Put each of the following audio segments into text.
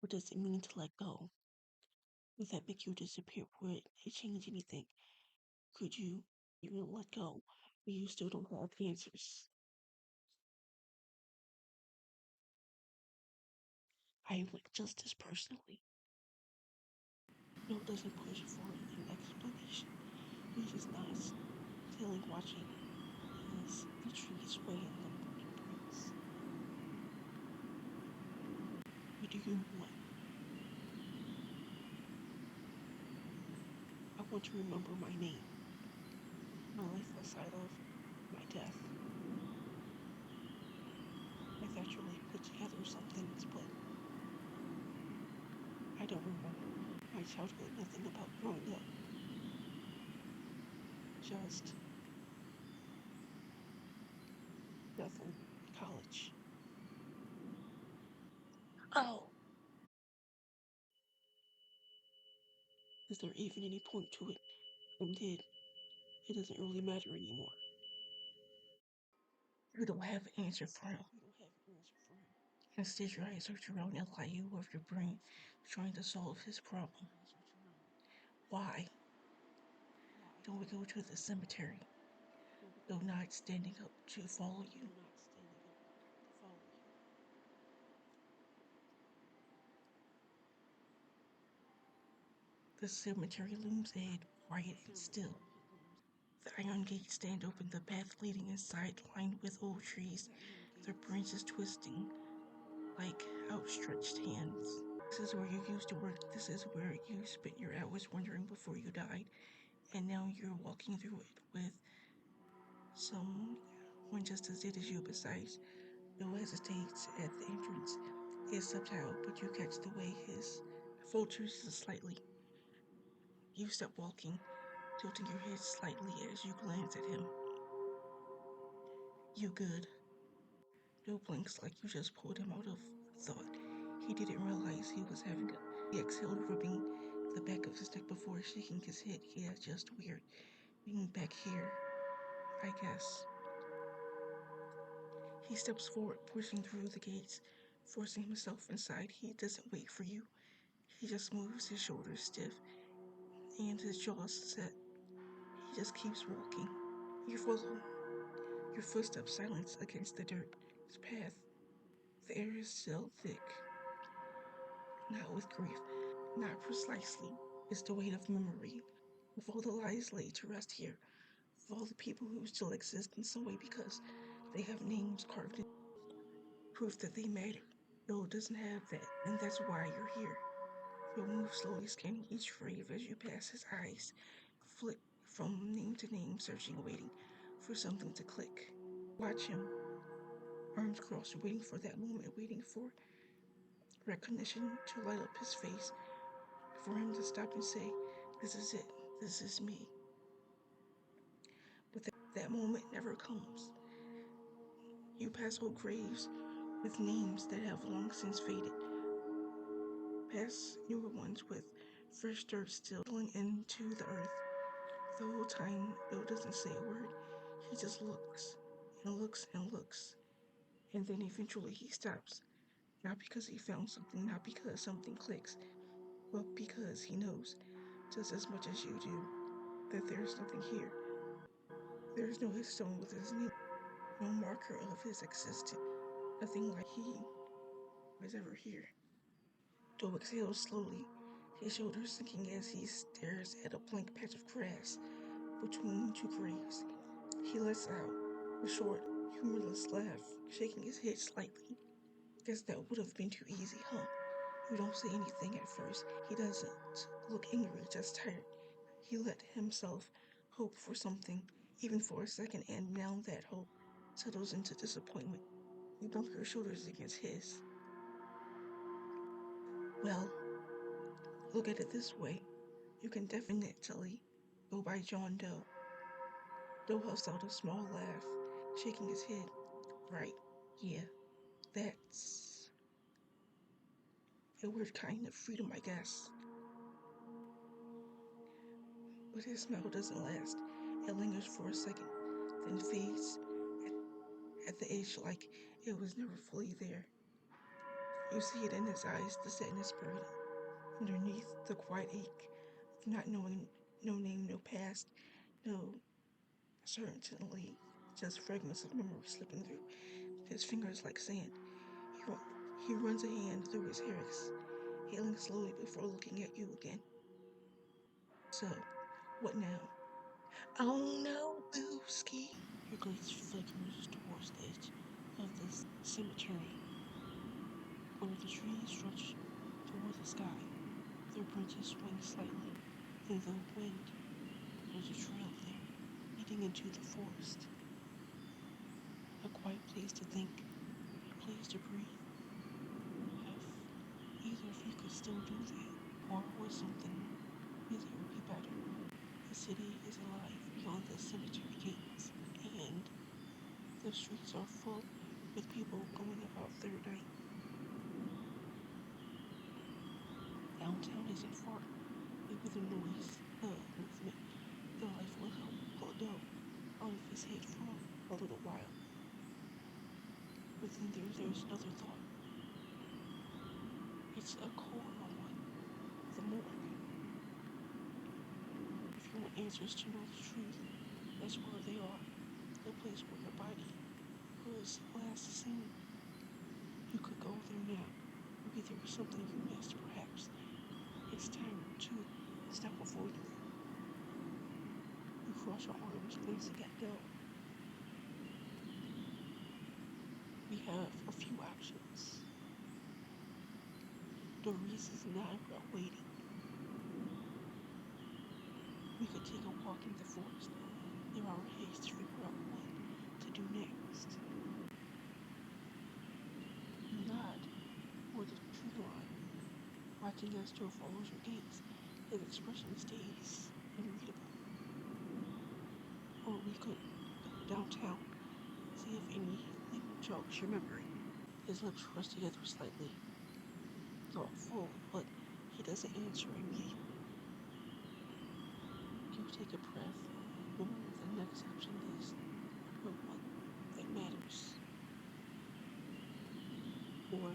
What does it mean to let go? Would that make you disappear? Would it change anything? Could you even let go but you still don't have answers? I went just as personally. Bill doesn't push for an explanation. He just nods, silly watching as the trees sway in the morning breeze. What do you want? I want to remember my name, my life outside of my death. I've actually put together some things, but I don't remember my childhood, nothing about growing up. Just nothing. College. Oh! Is there even any point to it? I'm dead. It doesn't really matter anymore. You don't have an answer for him. Instead, your eyes search around LIU of your brain, trying to solve his problem. Why? Don't we go to the cemetery? Though not standing up to follow you. The cemetery looms ahead, quiet and still. The iron gates stand open, the path leading inside, lined with old trees, their branches twisting like outstretched hands. This is where you used to work. This is where you spent your hours wandering before you died. And now you're walking through it with someone just as dead as you besides. Bill hesitates at the entrance. It's subtle, but you catch the way his falters slightly. You stop walking, tilting your head slightly as you glance at him. You good? Bill blinks like you just pulled him out of thought. He didn't realize he was having a... He exhaled, rubbing the back of his neck before shaking his head. Yeah, just weird. Being back here, I guess. He steps forward, pushing through the gates, forcing himself inside. He doesn't wait for you. He just moves his shoulders stiff and his jaws set. He just keeps walking. You follow. Your footsteps silence against the dirt path. The air is still thick. Not with grief, not precisely. It's the weight of memory. Of all the lies laid to rest here. Of all the people who still exist in some way because they have names carved in. Proof that they matter. Bill doesn't have that, and that's why you're here. Bill moves slowly, scanning each grave as you pass. His eyes flick from name to name, searching, waiting for something to click. Watch him, arms crossed, waiting for that moment, waiting for recognition to light up his face, for him to stop and say, "This is it, this is me." But that moment never comes. You pass old graves with names that have long since faded, past newer ones with fresh dirt still filling into the earth. The whole time, Bill doesn't say a word. He just looks and looks and looks. And then eventually he stops. Not because he found something, not because something clicks, but because he knows, just as much as you do, that there's nothing here. There's no headstone with his name, no marker of his existence, nothing like he was ever here. Joe exhales slowly, his shoulders sinking as he stares at a blank patch of grass between two graves. He lets out a short, humorless laugh, shaking his head slightly. Guess that would have been too easy, huh? You don't say anything at first. He doesn't look angry, just tired. He let himself hope for something, even for a second, and now that hope settles into disappointment. You bump your shoulders against his. Well, look at it this way. You can definitely go by John Doe. Doe huffs out a small laugh, shaking his head. Right, yeah, that's a weird kind of freedom, I guess. But his smile doesn't last. It lingers for a second, then fades at the edge like it was never fully there. You see it in his eyes, the sadness buried underneath the quiet ache of not knowing, no name, no past, no certainly, just fragments of memory slipping through his fingers like sand. He, he runs a hand through his hair, healing slowly before looking at you again. So, what now? Oh no, Booski! Your gaze flickers towards the edge of the cemetery, where the trees stretch toward the sky. Their branches swing slightly in the wind. There's a trail there, leading into the forest. A quiet place to think, a place to breathe. If either of you could still do that, or was something really would be better. The city is alive beyond the cemetery gates, and the streets are full with people going about their night. Downtown isn't far. Maybe the noise, the movement, the life will help pull it down out of his head for a little while. But then there's another thought. It's a colder one. The morgue. If you want answers to know the truth, that's where they are. The place where your body was last seen. You could go there now. Maybe there was something you missed, perhaps. It's time to stop avoiding it. You cross your arms, glancing at down. We have a few options. Doris is not about waiting. We could take a walk in the forest. There are haste to figure out what to do next. You nod toward the tree line, watching as Joe follows your gaze. His expression stays unreadable. Or we could go downtown, see if any jogs your memory. His lips press together slightly, thoughtful, but he doesn't answer immediately. You take a breath, remember the next option is the one that matters. Or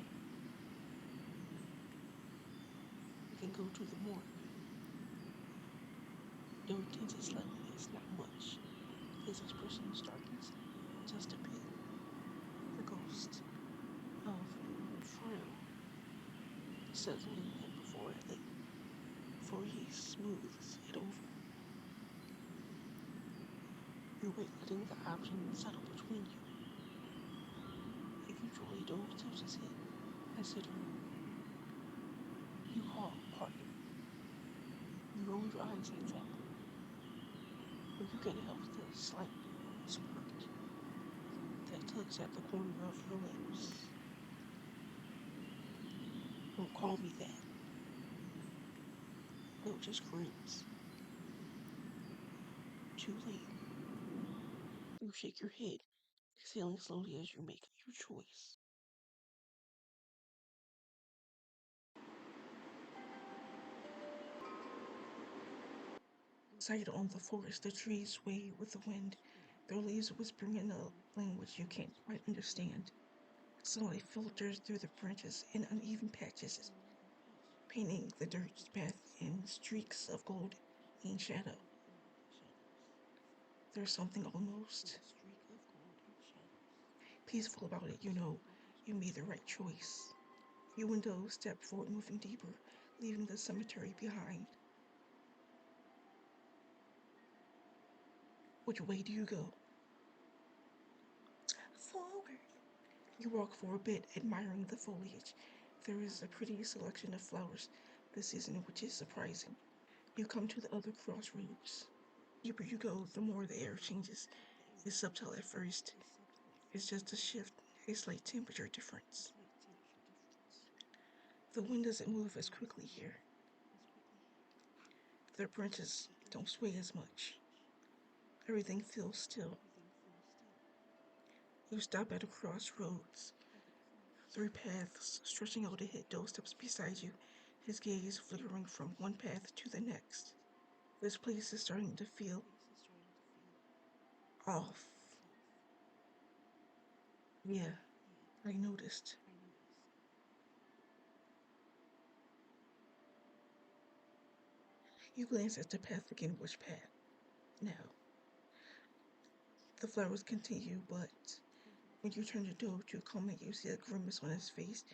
we can go to the morgue. Joe tenses slightly, it's not much. His expression darkens just a bit. The ghost of frown settling in before he smooths it over. You wait, letting the option settle between you. Eventually, Joe tilts his head, considering. You call, partner. You roll your eyes at that, but you can't help the slight smirk that tugs at the corner of your lips. Don't call me that. No, just grins. Too late. You shake your head, exhaling slowly as you make your choice. Sight on the forest, the trees sway with the wind, their leaves whispering in a language you can't quite understand. Sunlight filters through the branches in uneven patches, painting the dirt path in streaks of gold and shadow. There's something almost peaceful about it, you know. You made the right choice. You and Doe step forward, moving deeper, leaving the cemetery behind. Which way do you go? Forward. You walk for a bit, admiring the foliage. There is a pretty selection of flowers this season, which is surprising. You come to the other crossroads. The deeper you go, the more the air changes. It's subtle at first. It's just a shift, a slight temperature difference. The wind doesn't move as quickly here. The branches don't sway as much. Everything feels still. You stop at a crossroads. Three paths stretching out ahead. Doe steps beside you, his gaze flickering from one path to the next. This place is starting to feel off. Yeah, I noticed. You glance at the path again. Which path? Now, the flowers continue, but when you turn the door to comment, you see a grimace on his face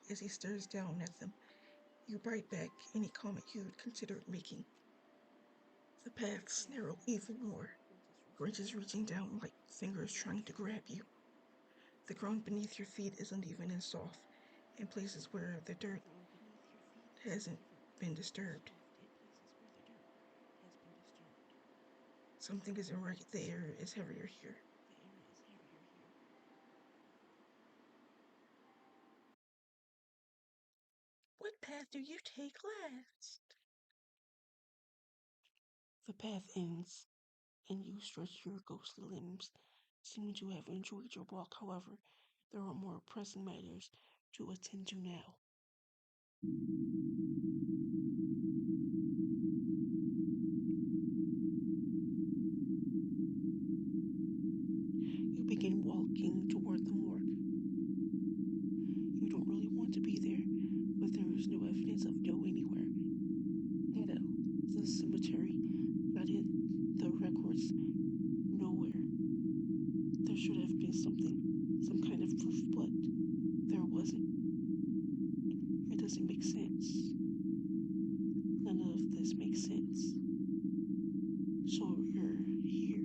as he stares down at them. You bite back any comment you'd considered making. The paths narrow even more, branches reaching down like fingers trying to grab you. The ground beneath your feet is uneven and soft, in places where the dirt hasn't been disturbed. Something isn't right. The air is heavier here. What path do you take last? The path ends, and you stretch your ghostly limbs, seeming to have enjoyed your walk. However, there are more pressing matters to attend to now. You begin walking toward the morgue. You don't really want to be there, but there is no evidence of Joe anywhere. Nada. The cemetery, not in the records, nowhere. There should have been something, some kind of proof, but there wasn't. It doesn't make sense. None of this makes sense. So you're here.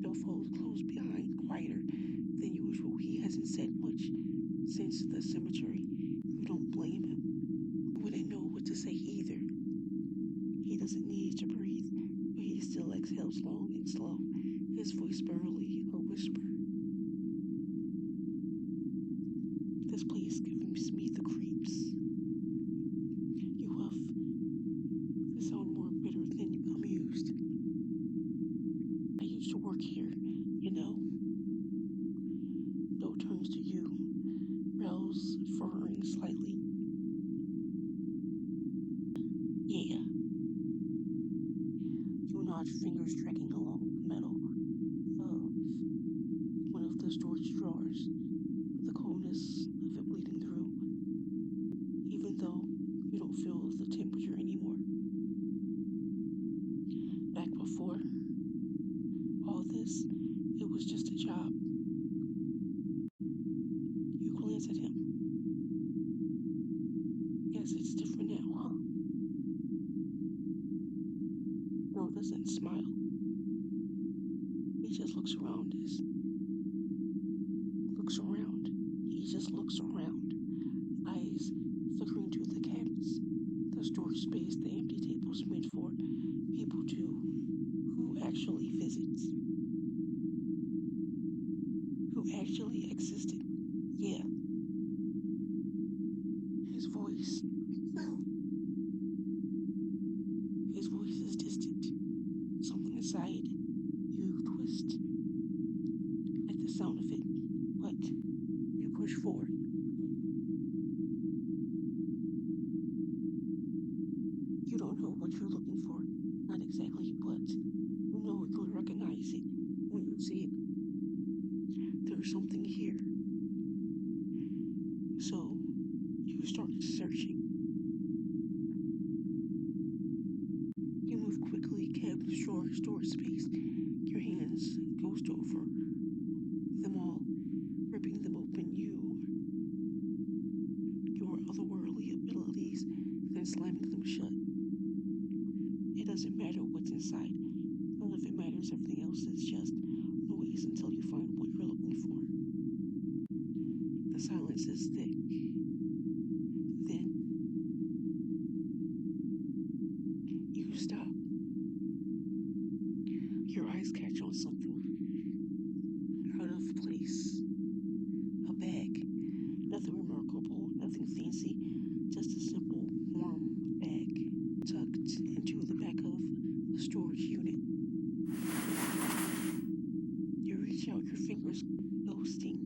Bill follows close behind, quieter than usual. He hasn't said much since the cemetery. You don't blame him. You wouldn't know what to say either. He doesn't need to breathe, but he still exhales long and slow, his voice barely a whisper. This place gives me the creeps. You huff. You sound more bitter than amused. I used to work here, you know. Joe turns to you, brows furrowing slightly. Yeah. You nod, fingers dragging along the metal of one of the storage drawers, the coldness of it bleeding through, even though you don't feel the temperature anymore. Back before all this, it was just a job. You glance at him. Guess it's different now, huh? Joe doesn't smile. He just looks around us. Looks around. He just looks around. Eyes flickering to the cabinets. The storage space the empty table's meant for people who actually visits. Who actually existed. Yeah. His voice. His voice is distant. Something inside you twist at the sound of it. What? You push forward. You don't know what you're looking for. Not exactly, but you know you'll recognize it when you see it. There's something here. So you start searching. You move quickly, cabinet, drawer, storage space. Your hands ghost over them all, ripping them open. Your otherworldly abilities, then slamming them shut. It doesn't matter what's inside. None of it matters. Everything else is just noise until you find what you're looking for. The silence is thick. Then you stop. Your eyes catch on something out of place. A bag. Nothing remarkable, nothing fancy, just a simple, warm bag tucked into the back of a storage unit. You reach out, your fingers ghosting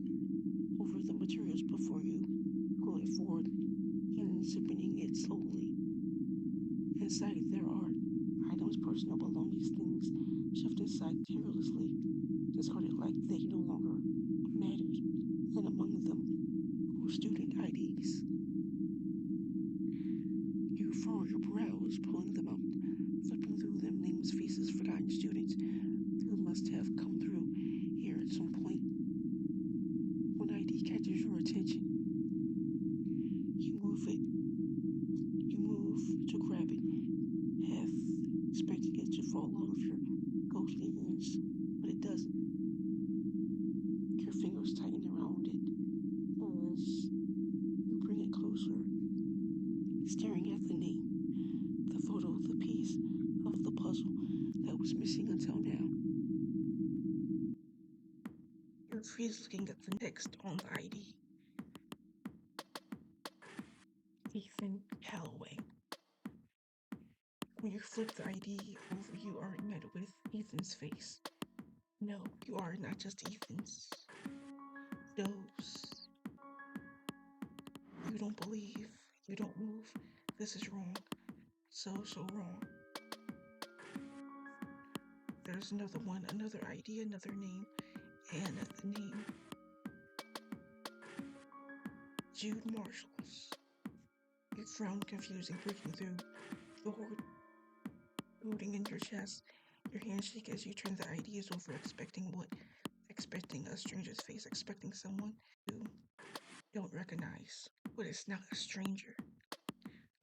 over the materials before you, pull it forward and zipping it slowly. Inside there are items, personal belongings, things shoved inside carelessly, discarded like they no longer mattered, and among them were student IDs. You furrow your brows. photos, pulling them out, flipping through them, names, faces, forgotten students who must have come through here at some point. When ID catches your attention, you move it. You move to grab it, half expecting it to fall out of your ghostly hands, but it doesn't. Your fingers tighten around it as you bring it closer, staring at the name, the photo, the piece of the puzzle that was missing until now. Your freeze looking at the text on the ID. Ethan Calloway. When you flip the ID over, you are met with Ethan's face. No, you are not just Ethan's. Knows. You don't believe. You don't move. This is wrong. So wrong. There's another one, another ID, another name, and at the name, Jude Marshalls. You frown, confusing, breaking through the horde, rooting in your chest. Your hands shake as you turn the IDs over, expecting what? Expecting a stranger's face, expecting someone you don't recognize. But it's not a stranger.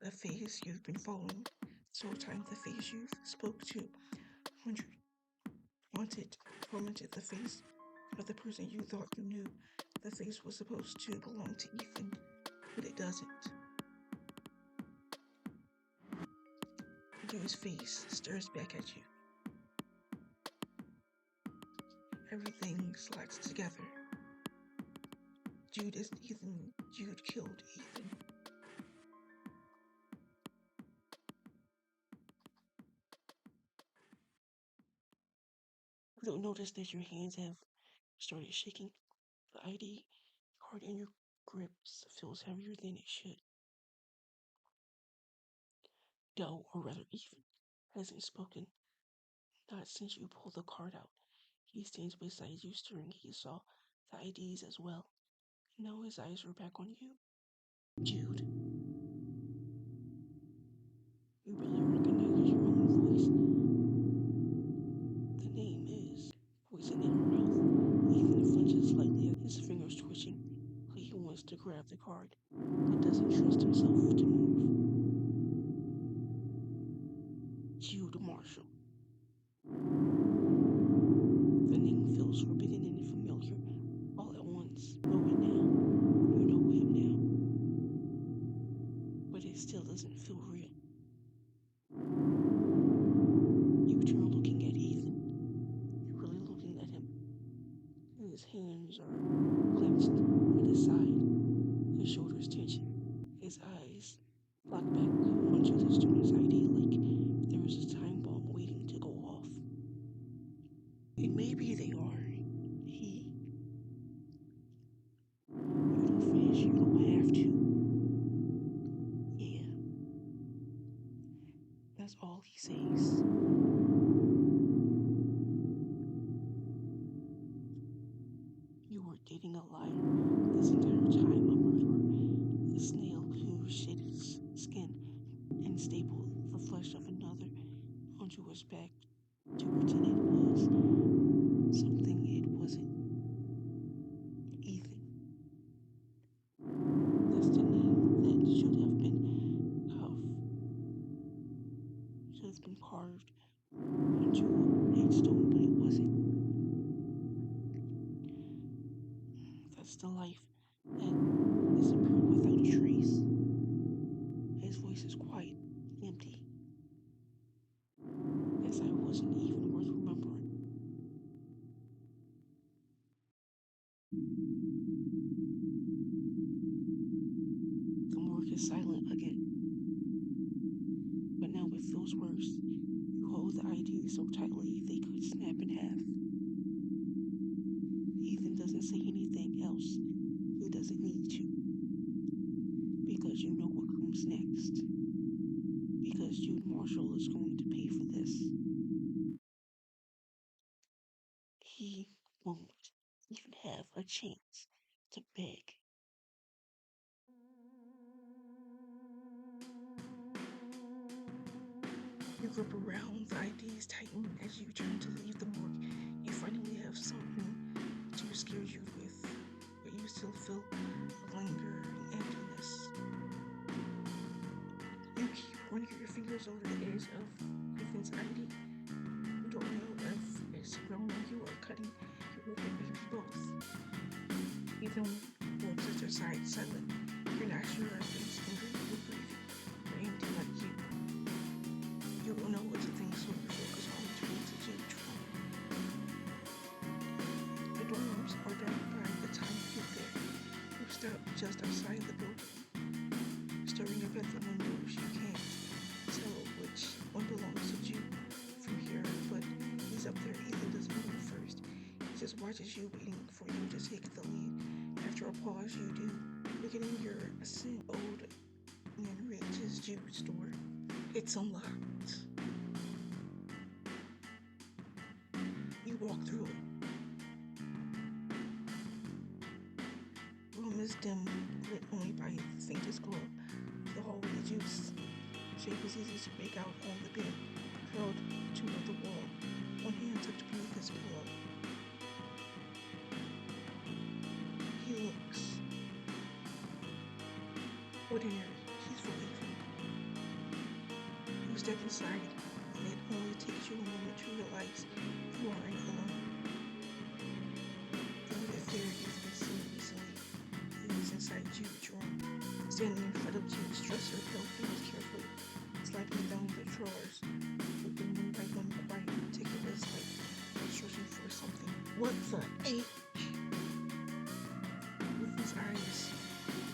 The face you've been following. So time the face you spoke to. Wanted the face of the person you thought you knew. The face was supposed to belong to Ethan, but it doesn't. Jude's face stares back at you. Everything slides together. Jude isn't Ethan. Jude killed Ethan. You don't notice that your hands have started shaking. The ID card in your grips feels heavier than it should. Doe, or rather Ethan, hasn't spoken. Not since you pulled the card out. He stands beside you, staring. He saw the IDs as well. Now his eyes are back on you. Jude. You barely recognize your own voice. The name is poison in your mouth. Ethan flinches slightly, his fingers twitching. He wants to grab the card, but doesn't trust himself to move. Jude Marshall. The name feels forbidden and familiar all at once. Know it now. You know him now. But it still doesn't feel real. You turn looking at Ethan. You're really looking at him. His hands are clenched at his side, his shoulders tension, his eyes lock back onto the student's ID like there was a time bomb waiting to go off. And maybe they are. You don't finish, you don't have to. Yeah. That's all he says. You were dating a liar this entire time, a murderer, a snail who shed his skin and stapled the flesh of another onto his back to pretend it was something it wasn't. Ethan. That's the name that should have been carved onto a headstone, but it wasn't. That's the life that disappeared without a trace. His voice is quiet, empty. Guess I wasn't even worth remembering. The morgue is silent again. But now it feels worse. You hold the ID so tightly they could snap in half. Ethan doesn't say anything else. He doesn't need to. Because you know what comes next. Because Jude Marshall is going to pay for this. He won't even have a chance to beg. grip around the ideas tighten as you turn to leave the morgue. You finally have something to scare you with, but you still feel a linger and emptiness. You keep running your fingers over the edge of Ethan's ID. You don't know if it's grown on you or cutting you open, maybe both. Ethan walks at your side, silent. You're not sure if he's angry or breathing or empty like you. You don't know what to think, so you focus on returning to Jude. The dorms are dark by the time you get there. You stop just outside the building, staring up at the windows. You can't tell which one belongs to Jude from here, but he's up there. Ethan doesn't move first. He just watches you, waiting for you to take the lead. After a pause, you do, beginning your ascent. Old man reaches Jude's door. It's unlocked. You walk through it. Room is dim, lit only by the faintest glow. The hallway Jude's shape is easy to make out on the bed, curled to the wall, one hand tucked beneath his pillow. He looks ordinary, peaceful even. You step inside, and it only takes you a moment to realize you aren't alone. The hooded figure you've been seeing recently is inside Jude's room, standing in front of Jude's dresser, held fingers carefully, sliding down the drawers, open one by one, quiet, meticulous, like searching for something. What the H? With his eyes,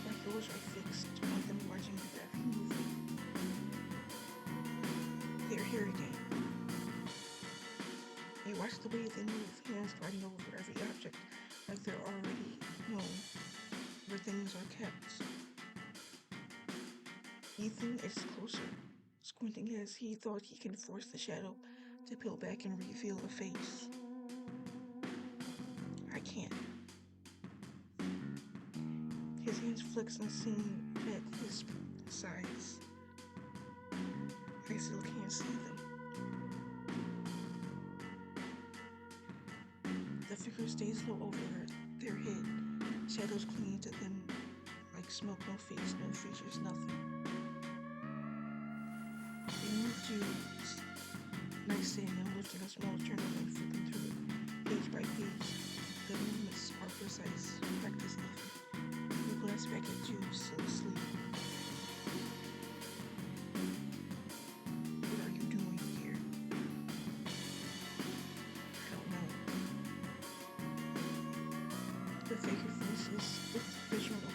like yours, are fixed on them, watching the bathroom moving. They're here again. You watch the way they move, hands gliding over every object, like they're already known where things are kept. Ethan is closer, squinting as he thought he can force the shadow to peel back and reveal a face. I can't. His hands flex unseen at his sides. I still can't see them. The figure stays low over their head, shadows clinging to them like smoke, no face, no features, nothing. They move Jude's nightstand and lifting a small journal and flipping through it, page by page. The movements are precise, practice even. You glance back at Jude, still asleep. What are you doing here? I don't know. The figure finishes with the journal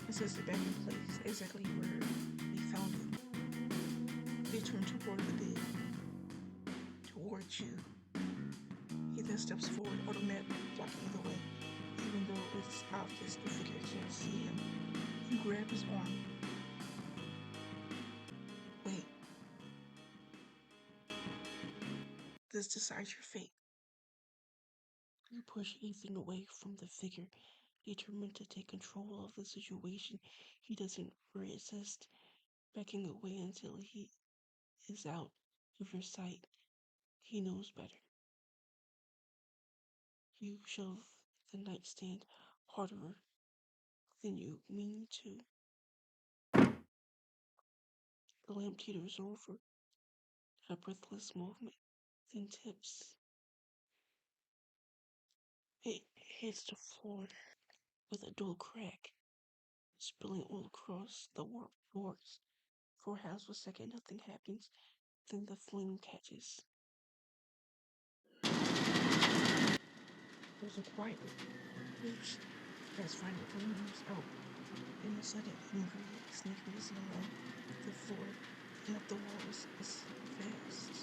and sets it back in place, exactly where we found it. They turn toward the bed, towards you. He then steps forward, automatically blocking the way, even though it's obvious the figure can't see him. You grab his arm. Wait. This decides your fate. You push Ethan away from the figure, determined to take control of the situation. He doesn't resist, backing away until he is out of your sight. He knows better. You shove the nightstand harder than you mean to. The lamp teeters over, a breathless movement, then tips. It hits the floor with a dull crack, spilling all across the warped boards. For half a second, nothing happens. Then the flame catches. There's a quiet whoosh as final flame moves out. In a sudden, angry snake racing along the floor and up the walls is fast.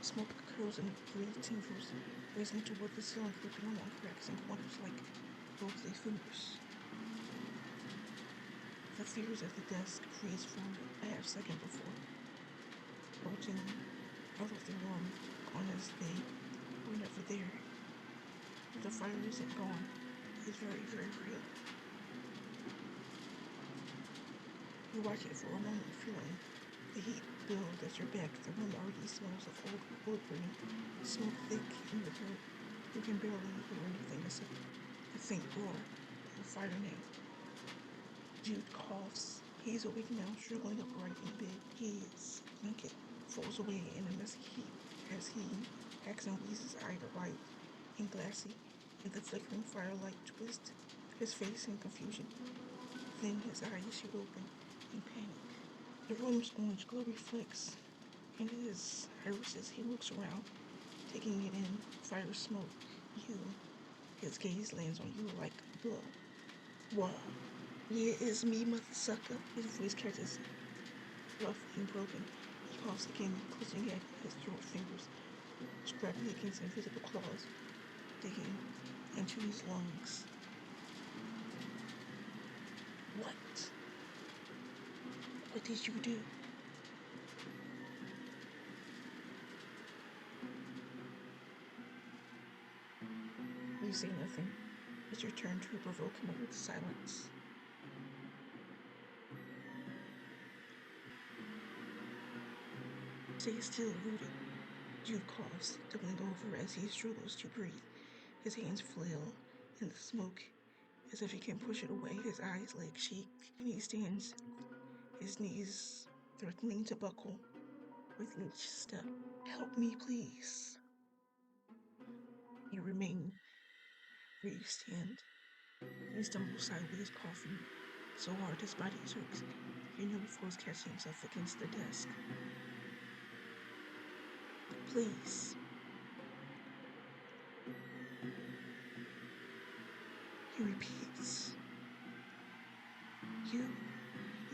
Smoke curls and green tendrils racing toward the ceiling, creeping along cracks and corners like ghostly fingers. The figures at the desk freeze for a half second before approaching out of the room on as they were never there. The fire isn't gone. It's very, very real. You watch it for a moment, feeling The heat builds at your back. The room already smells of old wood burning, smoke thick in the throat. You can barely hear anything except the faint roar of the fire now. Jude coughs. He's awake now, struggling upright in bed. His blanket falls away in a messy heap as he hacks and wheezes, eyes wide and glassy in the flickering firelight twist, his face in confusion. Then his eyes shoot open in panic. The room's orange glow reflects in his irises. He looks around, taking it in. Fire, smoke, you. His gaze lands on you like a blow. Whoa. Yeah, it's me, mother sucker. His voice catches rough and broken. He coughs again, clutching at his throat, fingers scrapping against invisible claws, digging into his lungs. What? What did you do? You say nothing. It's your turn to provoke him with silence. Stay still, rooted. Jude coughs, doubling over as he struggles to breathe. His hands flail in the smoke as if he can push it away. His eyes, legs shake, and he stands, his knees threatening to buckle with each step. Help me, please. You remain where you stand. He stumbles sideways, coughing so hard his body jerks. He nearly falls, catching himself against the desk. Please. He repeats. You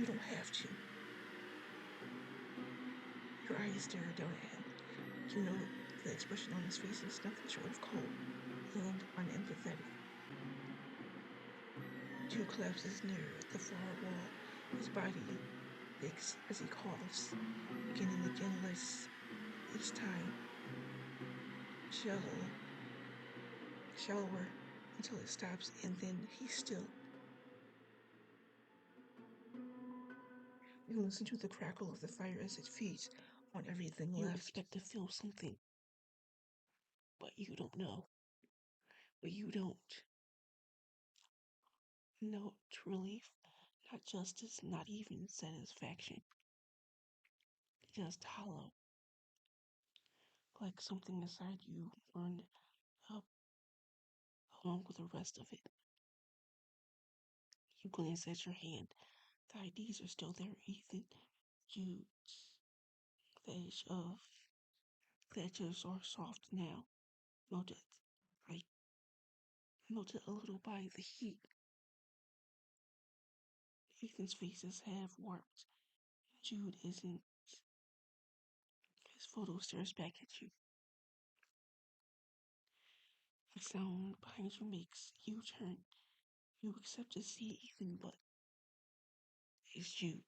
don't have to. Your eyes stare down at him. You know the expression on his face is nothing short of cold and unempathetic. Jude collapses near the far wall, his body aches as he coughs, again and again, less each time, shallower, until it stops, and then he's still. You listen to the crackle of the fire as it feeds on everything left. You expect to feel something, but you don't know. But you don't. No relief, not justice, not even satisfaction. Just hollow, like something inside you burned up along with the rest of it. You glance at your hand. The IDs are still there, Ethan. You, the edge of, the edges are soft now, melted, like melted a little by the heat. Ethan's face is half warped. Jude isn't. His photo stares back at you. The sound behind you makes you turn. You accept to see Ethan, but it's Jude.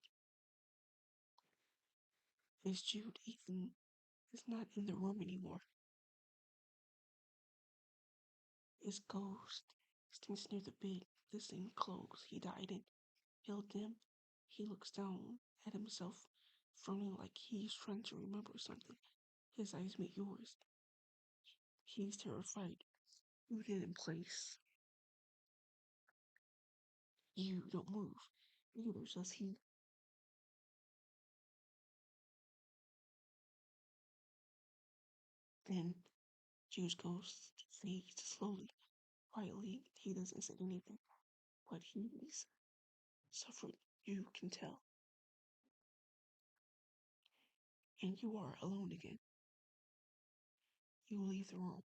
It's Jude. Ethan is not in the room anymore. His ghost stands near the bed, the same clothes he died in. Pale dim, he looks down at himself, frowning like he's trying to remember something. His eyes meet yours. He's terrified, rooted in place. You don't move. Neither does he. Then Jude's ghost fades slowly, quietly. He doesn't say anything, but he's suffered. You can tell. And you are alone again. You leave the room.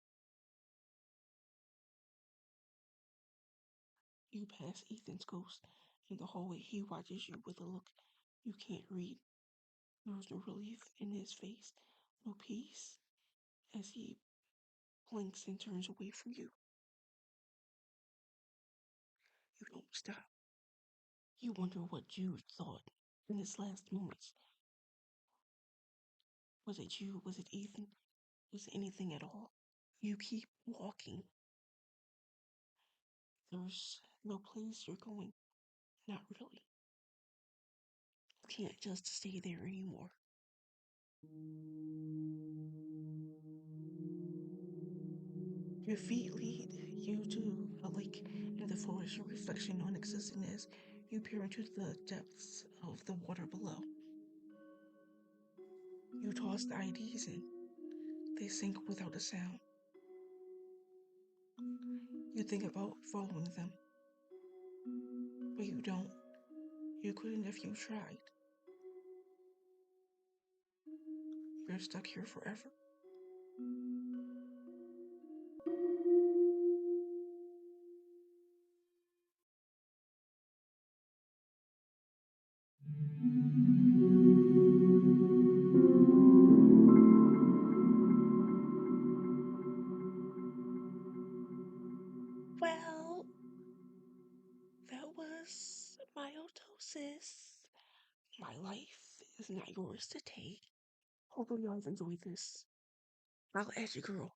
You pass Ethan's ghost in the hallway. He watches you with a look you can't read. There's no relief in his face, no peace, as he blinks and turns away from you. You don't stop. You wonder what Jude thought in his last moments. Was it you? Was it Ethan? Was it anything at all? You keep walking. There's no place you're going. Not really. can't just stay there anymore. Your feet lead you to a lake in the forest, your reflection non existent as you peer into the depths of the water below. You toss the IDs in, they sink without a sound. You think about following them, but you don't. You couldn't if you tried. You're stuck here forever. Well, that was Myosotis. My life is not yours to take. Hopefully, y'all have enjoyed this. I'll add you, girl.